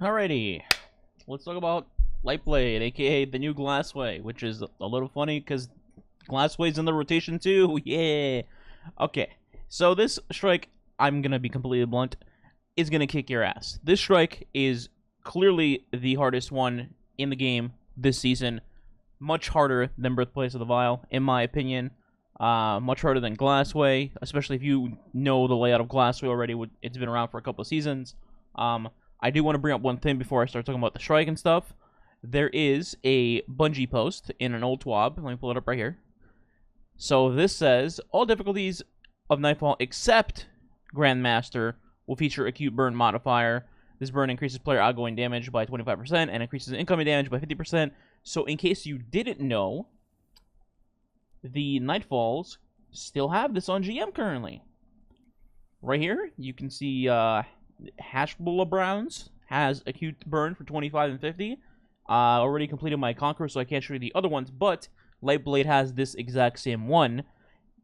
Alrighty, let's talk about Lightblade, aka the new Glassway, which is a little funny because Glassway's in the rotation too. Yeah. Okay, so this strike, I'm gonna be completely blunt, is gonna kick your ass. This strike is clearly the hardest one in the game this season. Much harder than Birthplace of the Vile, in my opinion. Much harder than Glassway, especially if you know the layout of Glassway already. It's been around for a couple of seasons. I do want to bring up one thing before I start talking about the strike and stuff. There is a Bungie post in an old TWAB. Let me pull it up right here. So this says, all difficulties of Nightfall except Grandmaster will feature acute burn modifier. This burn increases player outgoing damage by 25% and increases incoming damage by 50%. So in case you didn't know, the Nightfalls still have this on GM currently. Right here, you can see Hashbulla Browns has acute burn for 25 and 50. Already completed my Conqueror, so I can't show you the other ones, but Lightblade has this exact same one.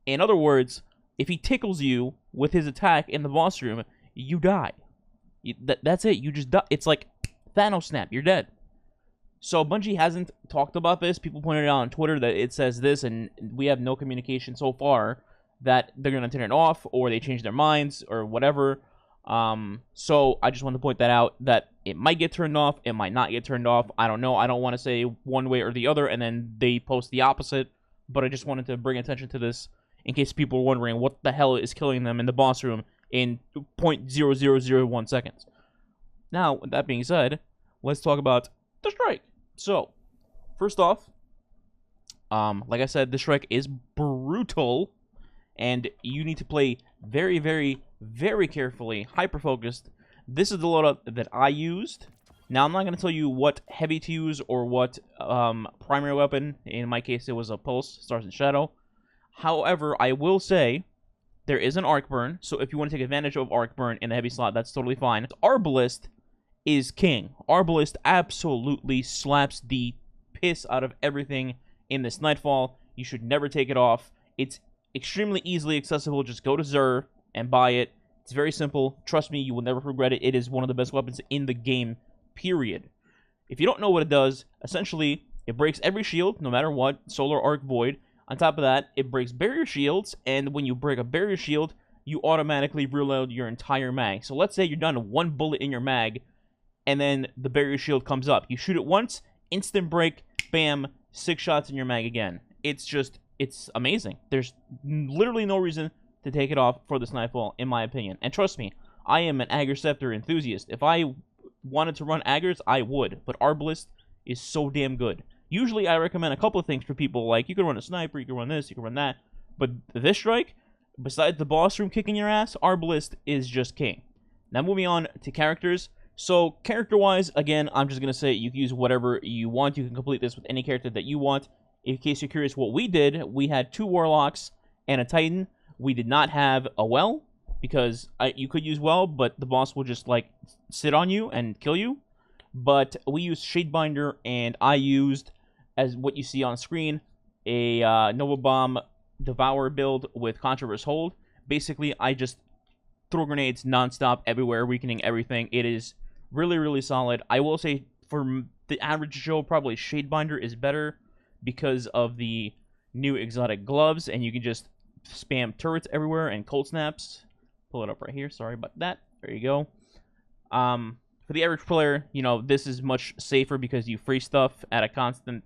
In other words, if he tickles you with his attack in the boss room, you die. That's it. You just die. It's like Thanos snap. You're dead. So Bungie hasn't talked about this. People pointed out on Twitter that it says this, and we have no communication so far that they're going to turn it off, or they change their minds, or whatever. So I just want to point that out, that it might get turned off, it might not get turned off. I don't know. I don't want to say one way or the other, and then they post the opposite. But I just wanted to bring attention to this in case people are wondering what the hell is killing them in the boss room in 0.0001 seconds. Now, with that being said, let's talk about the strike. So, first off, like I said, the strike is brutal, and you need to play very, very, very carefully, hyper-focused. This is the loadout that I used. Now, I'm not going to tell you what heavy to use or what primary weapon. In my case, it was a Pulse, Stars and Shadow. However, I will say there is an Arc Burn, so if you want to take advantage of Arc Burn in the heavy slot, that's totally fine. Arbalist is king. Arbalist absolutely slaps the piss out of everything in this Nightfall. You should never take it off. It's extremely easily accessible. Just go to Xur and buy it. It's very simple. Trust me, you will never regret it. It is one of the best weapons in the game, period. If you don't know what it does, essentially, it breaks every shield, no matter what, Solar, Arc, Void. On top of that, it breaks barrier shields, and when you break a barrier shield, you automatically reload your entire mag. So let's say you're down to one bullet in your mag, and then the barrier shield comes up. You shoot it once, instant break, bam, 6 shots in your mag again. It's amazing. There's literally no reason to take it off for this Nightfall, in my opinion. And trust me, I am an Agger Scepter enthusiast. If I wanted to run Aggers, I would. But Arbalist is so damn good. Usually, I recommend a couple of things for people, like you can run a Sniper, you can run this, you can run that. But this strike, besides the boss room kicking your ass, Arbalist is just king. Now, moving on to characters. So, character-wise, again, I'm just going to say you can use whatever you want. You can complete this with any character that you want. In case you're curious what we did, we had 2 Warlocks and a Titan. We did not have a Well, because you could use Well, but the boss will just, like, sit on you and kill you. But we used Shadebinder, and I used, as what you see on screen, a Nova Bomb Devour build with Controverse Hold. Basically, I just throw grenades non-stop everywhere, weakening everything. It is really, really solid. I will say, for the average Joe, probably Shadebinder is better because of the new exotic gloves, and you can just spam turrets everywhere and cold snaps. Pull it up right here. Sorry about that. There you go. For the average player, you know, this is much safer because you freeze stuff at a constant,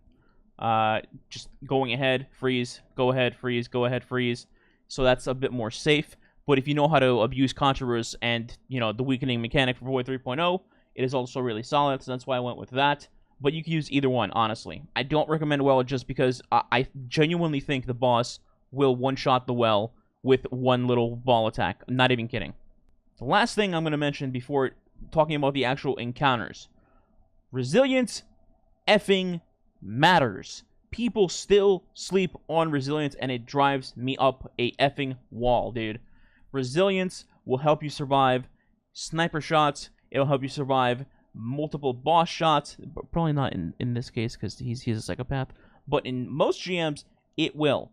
just going ahead, freeze, go ahead, freeze, go ahead, freeze. So that's a bit more safe. But if you know how to abuse Controverse and, you know, the weakening mechanic for Void 3.0, it is also really solid, so that's why I went with that. But you can use either one, honestly. I don't recommend Well just because I genuinely think the boss will one-shot the Well with one little ball attack. I'm not even kidding. The last thing I'm going to mention before talking about the actual encounters. Resilience effing matters. People still sleep on resilience, and it drives me up a effing wall, dude. Resilience will help you survive sniper shots. It'll help you survive multiple boss shots. But probably not in this case because he's a psychopath. But in most GMs, it will.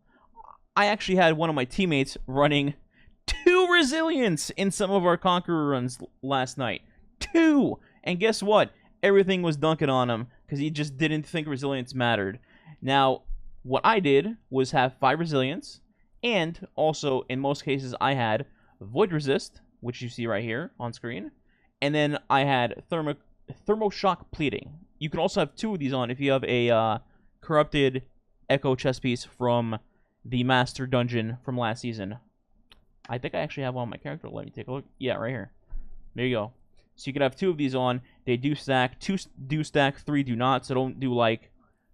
I actually had one of my teammates running 2 resilience in some of our Conqueror runs last night. 2! And guess what? Everything was dunking on him because he just didn't think resilience mattered. Now, what I did was have 5 resilience, and also, in most cases, I had void resist, which you see right here on screen, and then I had thermoshock pleating. You can also have 2 of these on if you have a corrupted echo chest piece from the master dungeon from last season. I think I actually have one on my character. Let me take a look. Yeah, right here. There you go. So you can have 2 of these on. They do stack. 2 do stack, 3 do not. So don't do like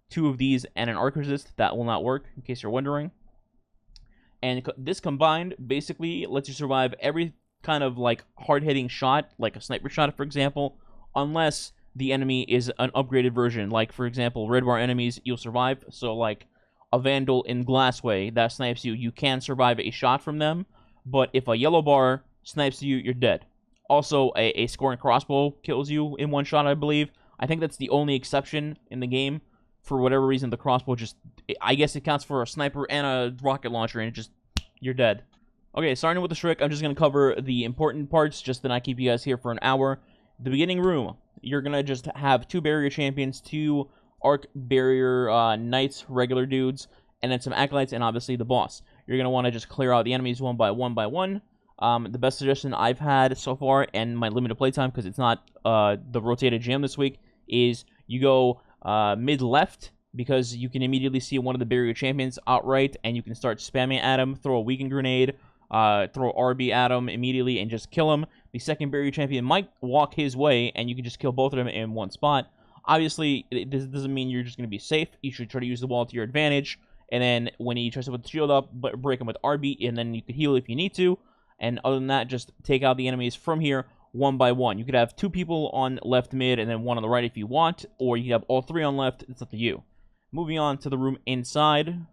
2 of these and an arc resist. That will not work, in case you're wondering. And this combined basically lets you survive every kind of like hard-hitting shot, like a sniper shot, for example, unless the enemy is an upgraded version. Like, for example, red bar enemies, you'll survive. So like a Vandal in Glassway that snipes you, you can survive a shot from them. But if a yellow bar snipes you, you're dead. Also, a scoring crossbow kills you in 1 shot, I believe. I think that's the only exception in the game. For whatever reason, the crossbow just... I guess it counts for a sniper and a rocket launcher, and it just... You're dead. Okay, starting with the Shriek, I'm just going to cover the important parts, just to not keep you guys here for an hour. The beginning room. You're going to just have 2 barrier champions, 2 arc barrier knights, regular dudes, and then some acolytes, and obviously the boss. You're going to want to just clear out the enemies one by one. The best suggestion I've had so far, and my limited playtime, because it's not the rotated GM this week, is you go mid-left, because you can immediately see one of the barrier champions outright, and you can start spamming at him, throw a weaken grenade, throw RB at him immediately, and just kill him. The second barrier champion might walk his way, and you can just kill both of them in 1 spot. Obviously, this doesn't mean you're just going to be safe. You should try to use the wall to your advantage, and then when he tries to put the shield up, break him with RB, and then you could heal if you need to. And other than that, just take out the enemies from here one by one. You could have 2 people on left mid and then 1 on the right if you want, or you have all 3 on left. It's up to you. Moving on to the room inside.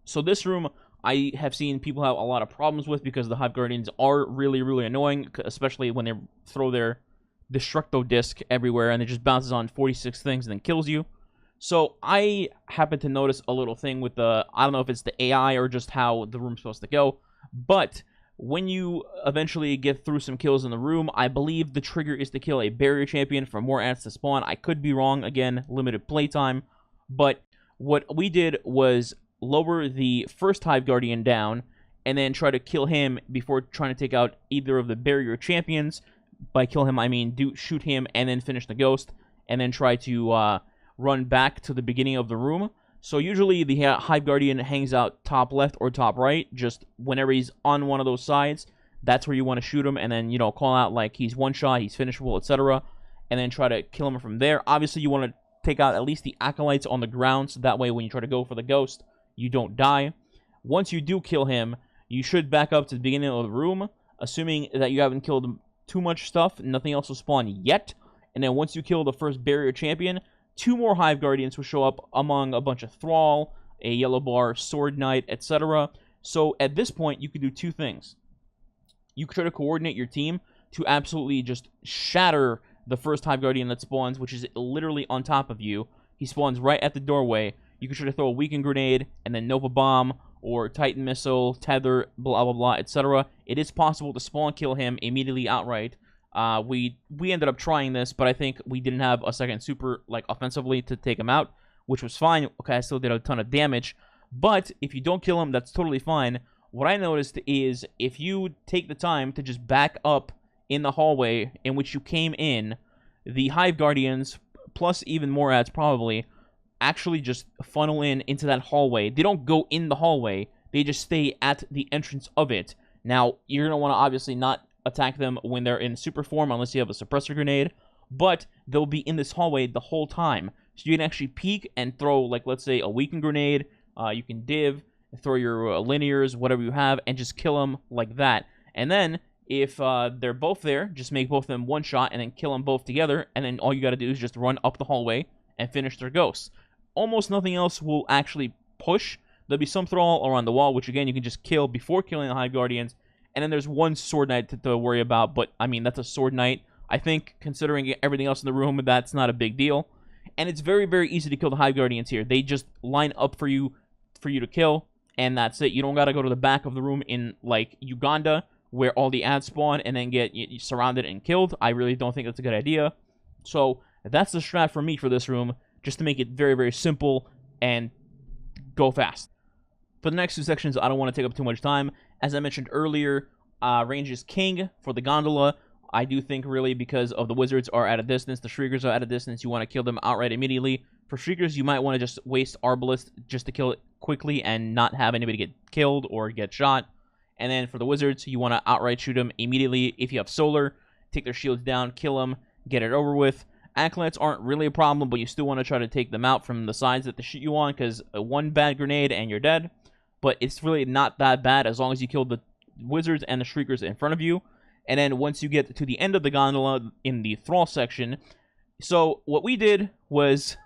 So this room, I have seen people have a lot of problems with because the Hive Guardians are really, really annoying, especially when they throw their Destructo Disc everywhere and it just bounces on 46 things and then kills you. So I happen to notice a little thing with the, I don't know if it's the AI or just how the room's supposed to go, but when you eventually get through some kills in the room, I believe the trigger is to kill a barrier champion for more ants to spawn. I could be wrong, again, limited playtime, but what we did was lower the first Hive Guardian down and then try to kill him before trying to take out either of the barrier champions. By kill him, I mean shoot him and then finish the ghost, and then try to run back to the beginning of the room. So usually the Hive Guardian hangs out top left or top right, just whenever he's on one of those sides. That's where you want to shoot him, and then, you know, call out like he's one shot, he's finishable, etc. And then try to kill him from there. Obviously, you want to take out at least the acolytes on the ground, so that way when you try to go for the ghost, you don't die. Once you do kill him, you should back up to the beginning of the room, assuming that you haven't killed too much stuff, nothing else will spawn yet. And then once you kill the first barrier champion, 2 more Hive Guardians will show up among a bunch of Thrall, a Yellow Bar, Sword Knight, etc. So at this point, you can do 2 things. You can try to coordinate your team to absolutely just shatter the first Hive Guardian that spawns, which is literally on top of you. He spawns right at the doorway. You can try to throw a weaken grenade, and then Nova Bomb, or Titan Missile, Tether, blah, blah, blah, etc. It is possible to spawn kill him immediately outright. We ended up trying this, but I think we didn't have a second super, like, offensively to take him out, which was fine. Okay, I still did a ton of damage, but if you don't kill him, that's totally fine. What I noticed is if you take the time to just back up in the hallway in which you came in, the Hive Guardians, plus even more ads probably, actually just funnel into that hallway. They don't go in the hallway, they just stay at the entrance of it. Now, you're going to want to obviously not attack them when they're in super form unless you have a suppressor grenade, but they'll be in this hallway the whole time. So you can actually peek and throw, like, let's say, a weaken grenade. You can div, throw your linears, whatever you have, and just kill them like that. And then, if they're both there, just make both of them one shot and then kill them both together, and then all you got to do is just run up the hallway and finish their ghosts. Almost nothing else will actually push. There'll be some Thrall around the wall, which again you can just kill before killing the Hive Guardians. And then there's one Sword Knight to worry about, but I mean, that's a Sword Knight. I think, considering everything else in the room, that's not a big deal. And it's very, very easy to kill the Hive Guardians here. They just line up for you to kill, and that's it. You don't gotta go to the back of the room in, like, Uganda, where all the ads spawn and then get surrounded and killed. I really don't think that's a good idea. So that's the strat for me for this room, just to make it very, very simple and go fast. For the next two sections, I don't want to take up too much time. As I mentioned earlier, range is king for the gondola. I do think really because of the wizards are at a distance, the shriekers are at a distance, you want to kill them outright immediately. For shriekers, you might want to just waste Arbalest just to kill it quickly and not have anybody get killed or get shot. And then for the wizards, you want to outright shoot them immediately. If you have solar, take their shields down, kill them, get it over with. Acolytes aren't really a problem, but you still want to try to take them out from the sides that they shoot you on, because one bad grenade and you're dead. But it's really not that bad as long as you kill the wizards and the shriekers in front of you. And then once you get to the end of the gondola in the thrall section, so what we did was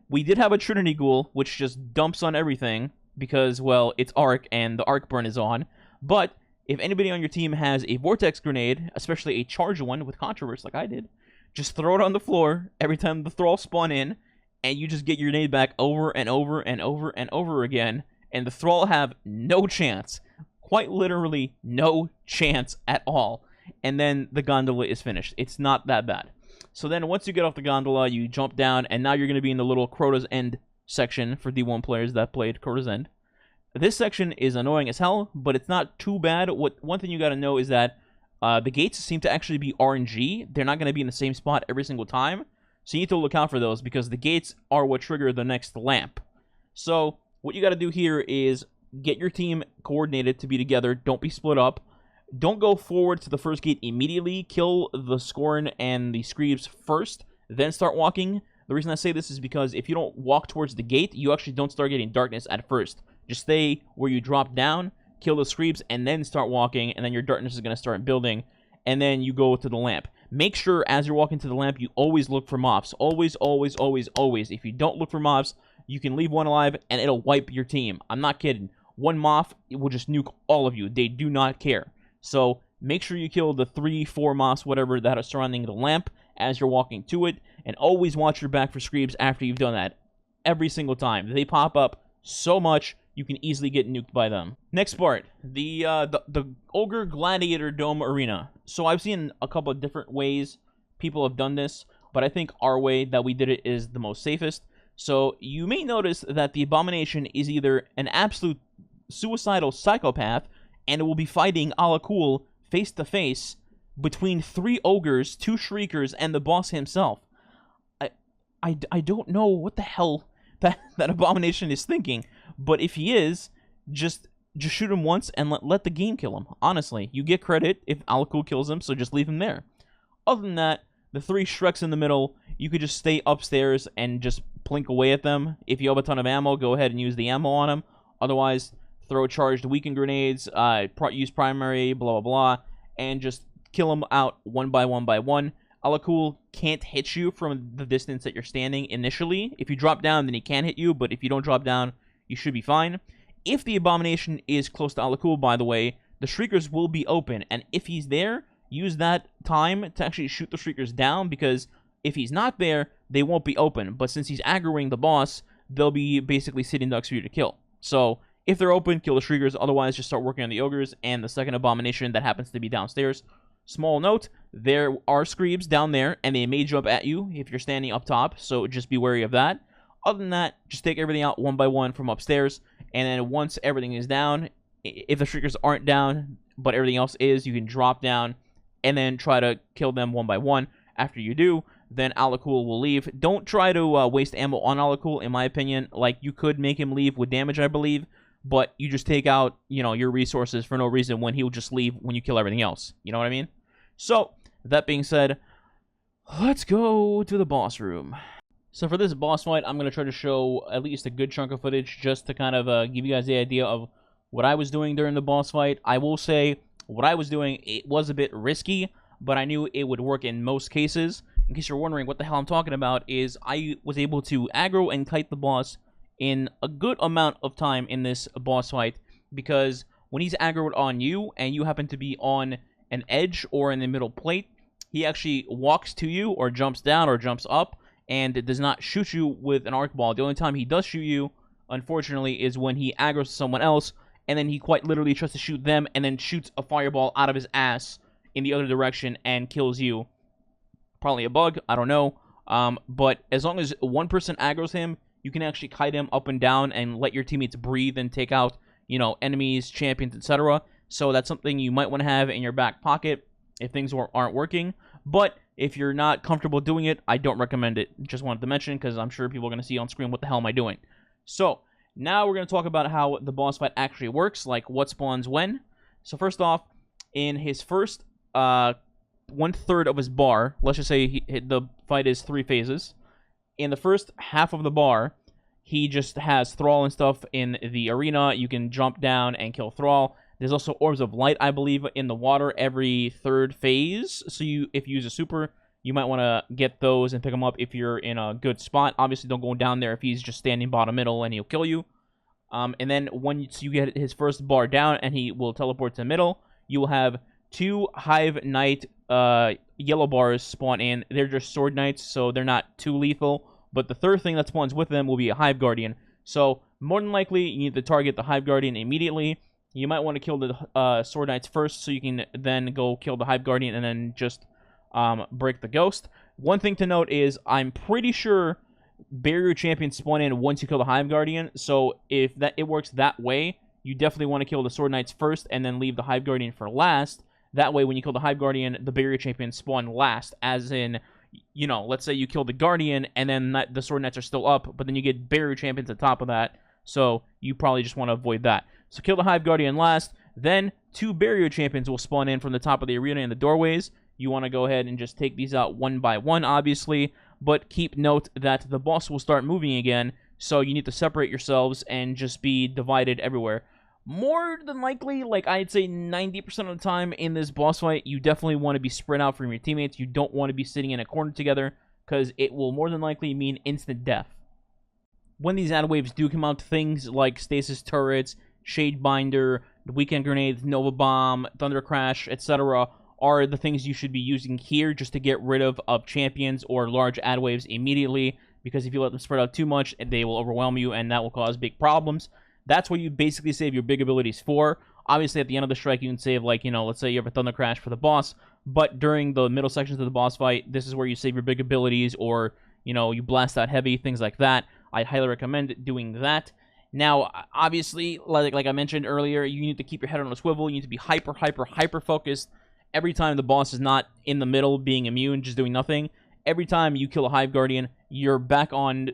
we did have a Trinity Ghoul, which just dumps on everything because, well, it's arc and the arc burn is on. But if anybody on your team has a vortex grenade, especially a charged one with controversy like I did, just throw it on the floor every time the thrall spawn in, and you just get your grenade back over and over and over and over again, and the thrall have no chance, quite literally no chance at all, and then the gondola is finished. It's not that bad. So then once you get off the gondola, you jump down, and now you're going to be in the little Crota's End section for D1 players that played Crota's End. This section is annoying as hell, but it's not too bad. One thing you got to know is that the gates seem to actually be RNG. They're not going to be in the same spot every single time, so you need to look out for those because the gates are what trigger the next lamp. So what you got to do here is get your team coordinated to be together. Don't be split up. Don't go forward to the first gate immediately. Kill the Scorn and the Screeves first, then start walking. The reason I say this is because if you don't walk towards the gate, you actually don't start getting darkness at first. Just stay where you drop down, kill the Screeves, and then start walking, and then your darkness is going to start building, and then you go to the lamp. Make sure as you're walking to the lamp, you always look for mobs. Always, always, always, always. If you don't look for mobs, you can leave one alive, and it'll wipe your team. I'm not kidding. One moth will just nuke all of you. They do not care. So make sure you kill the 3-4 moths, whatever, that are surrounding the lamp as you're walking to it, and always watch your back for Screeves after you've done that. Every single time. They pop up so much, you can easily get nuked by them. Next part, the Ogre Gladiator Dome Arena. So I've seen a couple of different ways people have done this, but I think our way that we did it is the most safest. So you may notice that the Abomination is either an absolute suicidal psychopath, and it will be fighting a la cool face to face between 3 ogres, 2 shriekers, and the boss himself. I don't know what the hell that Abomination is thinking, but if he is, just shoot him once and let the game kill him. Honestly, you get credit if Alakul kills him, so just leave him there. Other than that, the 3 Shreks in the middle, you could just stay upstairs and just plink away at them. If you have a ton of ammo, go ahead and use the ammo on them. Otherwise, throw charged weaken grenades, use primary, blah, blah, blah, and just kill them out one by one. Alakul can't hit you from the distance that you're standing initially. If you drop down, then he can hit you, but if you don't drop down, you should be fine. If the Abomination is close to Alakul, by the way, the Shriekers will be open, and if he's there, use that time to actually shoot the Shriekers down, because if he's not there, they won't be open, but since he's aggroing the boss, they'll be basically sitting ducks for you to kill. So, if they're open, kill the Shriekers, otherwise just start working on the Ogres and the second Abomination that happens to be downstairs. Small note, there are Screeves down there, and they may jump at you if you're standing up top, so just be wary of that. Other than that, just take everything out one by one from upstairs, and then once everything is down, if the Shriekers aren't down, but everything else is, you can drop down, and then try to kill them one by one. After you do, then Alakul will leave. Don't try to waste ammo on Alakul, in my opinion. Like, you could make him leave with damage, I believe, but you just take out, your resources for no reason when he'll just leave when you kill everything else. You know what I mean? So, that being said, let's go to the boss room. So for this boss fight, I'm going to try to show at least a good chunk of footage just to kind of give you guys the idea of what I was doing during the boss fight. I will say, what I was doing, it was a bit risky, but I knew it would work in most cases. In case you're wondering what the hell I'm talking about, is I was able to aggro and kite the boss in a good amount of time in this boss fight, because when he's aggroed on you and you happen to be on an edge or in the middle plate, he actually walks to you or jumps down or jumps up, and it does not shoot you with an arc ball. The only time he does shoot you, unfortunately, is when he aggroes someone else, and then he quite literally tries to shoot them, and then shoots a fireball out of his ass in the other direction and kills you. probably a bug. I don't know. But as long as one person aggroes him, you can actually kite him up and down and let your teammates breathe and take out, enemies, champions, etc. So that's something you might want to have in your back pocket if things aren't working. But if you're not comfortable doing it, I don't recommend it. Just wanted to mention because I'm sure people are going to see on screen what the hell am I doing. So now we're going to talk about how the boss fight actually works, like what spawns when. So first off, in his first 1/3 of his bar, let's just say the fight is 3 phases. In the first half of the bar, he just has Thrall and stuff in the arena. You can jump down and kill Thrall. There's also Orbs of Light, I believe, in the water every 3rd phase. So if you use a super, you might want to get those and pick them up if you're in a good spot. Obviously, don't go down there if he's just standing bottom middle and he'll kill you. And then once you get his first bar down and he will teleport to the middle, you will have 2 Hive Knight yellow bars spawn in. They're just Sword Knights, so they're not too lethal. But the third thing that spawns with them will be a Hive Guardian. So more than likely, you need to target the Hive Guardian immediately. You might want to kill the Sword Knights first, so you can then go kill the Hive Guardian and then just break the Ghost. One thing to note is I'm pretty sure barrier champions spawn in once you kill the Hive Guardian. So if it works that way, you definitely want to kill the Sword Knights first and then leave the Hive Guardian for last. That way, when you kill the Hive Guardian, the barrier champions spawn last, as in, let's say you kill the Guardian and then the Sword Knights are still up, but then you get barrier champions on top of that. So you probably just want to avoid that. So kill the Hive Guardian last, then 2 barrier champions will spawn in from the top of the arena in the doorways. You want to go ahead and just take these out one by one, obviously, but keep note that the boss will start moving again, so you need to separate yourselves and just be divided everywhere. More than likely, like I'd say 90% of the time in this boss fight, you definitely want to be spread out from your teammates. You don't want to be sitting in a corner together, because it will more than likely mean instant death. When these ad waves do come out, things like stasis turrets, Shadebinder, weekend grenades, Nova Bomb, Thunder Crash, etc. are the things you should be using here just to get rid of champions or large ad waves immediately, because if you let them spread out too much, they will overwhelm you and that will cause big problems. That's what you basically save your big abilities for. Obviously, at the end of the strike, you can save, let's say you have a Thunder Crash for the boss, but during the middle sections of the boss fight, this is where you save your big abilities, or, you blast out heavy, things like that. I highly recommend doing that. Now, obviously, like I mentioned earlier, you need to keep your head on a swivel. You need to be hyper focused. Every time the boss is not in the middle, being immune, just doing nothing. Every time you kill a Hive Guardian, you're back on,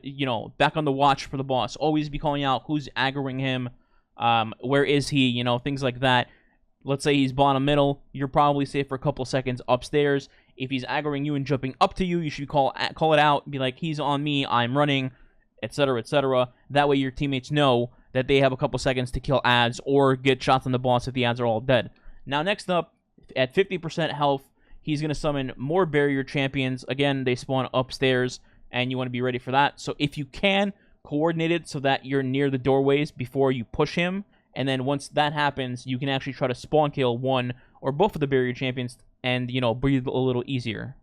back on the watch for the boss. Always be calling out who's aggroing him, where is he, things like that. Let's say he's bottom middle, you're probably safe for a couple seconds upstairs. If he's aggroing you and jumping up to you, you should call it out, be like, he's on me, I'm running, etc., etc. That way your teammates know that they have a couple seconds to kill ads or get shots on the boss if the ads are all dead. Now, next up, at 50% health, he's going to summon more barrier champions. Again, they spawn upstairs, and you want to be ready for that. So if you can, coordinate it so that you're near the doorways before you push him. And then once that happens, you can actually try to spawn kill one or both of the barrier champions and, breathe a little easier.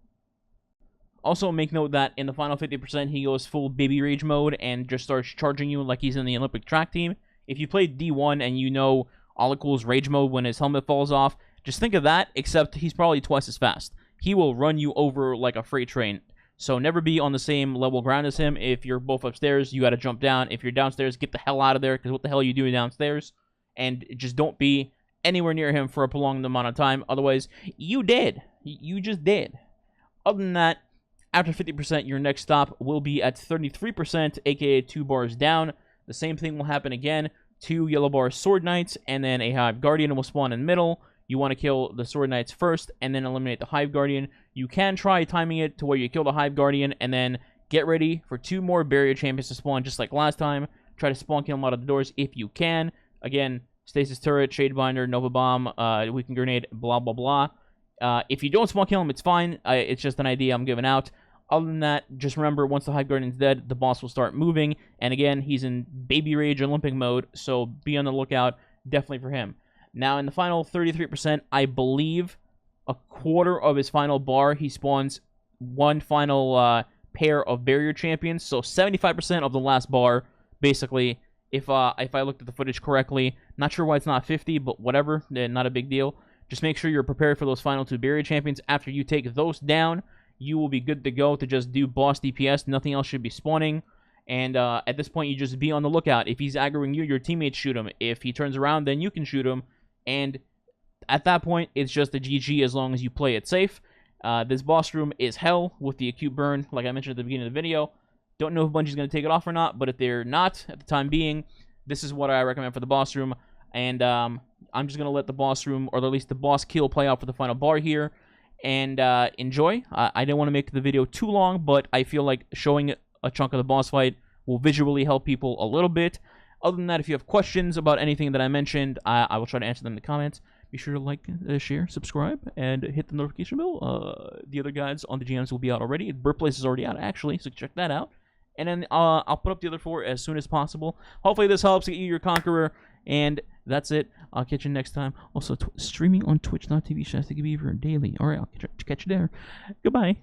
Also, make note that in the final 50%, he goes full baby rage mode and just starts charging you like he's in the Olympic track team. If you played D1 and you know Olicool's rage mode when his helmet falls off, just think of that, except he's probably twice as fast. He will run you over like a freight train. So never be on the same level ground as him. If you're both upstairs, you got to jump down. If you're downstairs, get the hell out of there, because what the hell are you doing downstairs? And just don't be anywhere near him for a prolonged amount of time. Otherwise, you dead. You just dead. Other than that, after 50%, your next stop will be at 33%, aka 2 bars down. The same thing will happen again. 2 yellow bar Sword Knights, and then a Hive Guardian will spawn in the middle. You want to kill the Sword Knights first, and then eliminate the Hive Guardian. You can try timing it to where you kill the Hive Guardian, and then get ready for 2 more barrier champions to spawn just like last time. Try to spawn kill them out of the doors if you can. Again, Stasis Turret, Shadebinder, Nova Bomb, Weekend Grenade, blah, blah, blah. If you don't spawn kill them, it's fine. It's just an idea I'm giving out. Other than that, just remember, once the Hive Guardian's dead, the boss will start moving. And again, he's in Baby Rage Olympic mode, so be on the lookout definitely for him. Now, in the final 33%, I believe a quarter of his final bar, he spawns one final pair of barrier champions. So 75% of the last bar, basically, if I looked at the footage correctly. Not sure why it's not 50, but whatever, not a big deal. Just make sure you're prepared for those final 2 barrier champions. After you take those down, you will be good to go to just do boss DPS. Nothing else should be spawning. And at this point, you just be on the lookout. If he's aggroing you, your teammates shoot him. If he turns around, then you can shoot him. And at that point, it's just a GG as long as you play it safe. This boss room is hell with the acute burn, like I mentioned at the beginning of the video. Don't know if Bungie's going to take it off or not, but if they're not, at the time being, this is what I recommend for the boss room. And I'm just going to let the boss room, or at least the boss kill, play out for the final bar here. And enjoy. I didn't want to make the video too long, but I feel like showing a chunk of the boss fight will visually help people a little bit. Other than that, if you have questions about anything that I mentioned, I will try to answer them in the comments. Be sure to like, share, subscribe, and hit the notification bell. The other guides on the GMs will be out already. Birthplace is already out, actually, so check that out. And then I'll put up the other 4 as soon as possible. Hopefully this helps get you your Conqueror. And that's it. I'll catch you next time. Also, streaming on twitch.tv/SneakyBeaver daily. Alright, I'll catch you there. Goodbye.